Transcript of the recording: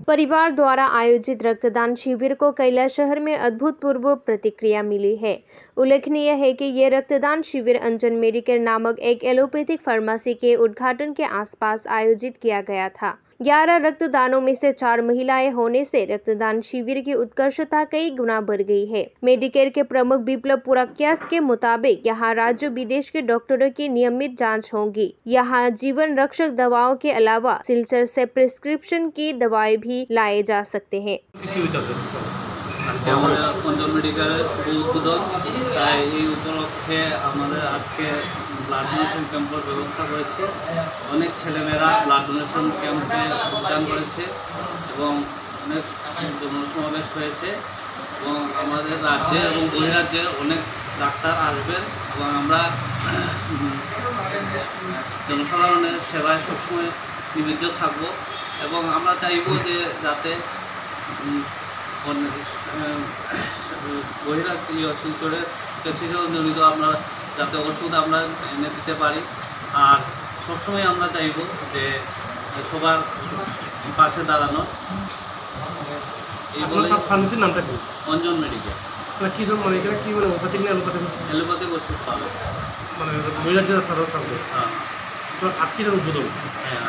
परिवार द्वारा आयोजित रक्तदान शिविर को कैलाश शहर में अभूतपूर्व प्रतिक्रिया मिली है। उल्लेखनीय है कि ये रक्तदान शिविर अंजन मेडिकेयर नामक एक एलोपैथिक फार्मेसी के उद्घाटन के आसपास आयोजित किया गया था। 11 रक्तदानों में से 4 महिलाएं होने से रक्तदान शिविर की उत्कृष्टता कई गुना बढ़ गई है। मेडिकेयर के प्रमुख बिप्लब पुराक्यास के मुताबिक यहाँ राज्य विदेश के डॉक्टरों की नियमित जांच होगी। यहाँ जीवन रक्षक दवाओं के अलावा सिलचर से प्रिस्क्रिप्शन की दवाएं भी लाए जा सकते हैं। ব্লাড ডোনেশন ক্যাম্পের ব্যবস্থা করেছে। অনেক ছেলেমেয়েরা ব্লাড ডোনেশন ক্যাম্পে যোগদান করেছে এবং অনেক জনসমাবেশ হয়েছে এবং আমাদের রাজ্যে এবং বহিরাজ্যে অনেক ডাক্তার আসবেন এবং আমরা জনসাধারণের সেবায় সবসময় নিবেদিত থাকব এবং আমরা চাইব যে যাতে বহিরাজ্যীয় শিলচরের পেছনেও জড়িত আমরা যাতে ওষুধ আমরা এনে দিতে পারি। আর সবসময় আমরা চাইব যে সবার পাশে দাঁড়ানো। এই বলে ফার্মেসির নামটা কি? অঞ্জন মেডিকেল। কি ধরনের এখানে কি মানে ওষুধ না এলোপ্যাথিক ওষুধ পাবে মানে বহিরাজ্যে থাকবে। হ্যাঁ, তো আজকের উদ্বোধন। হ্যাঁ।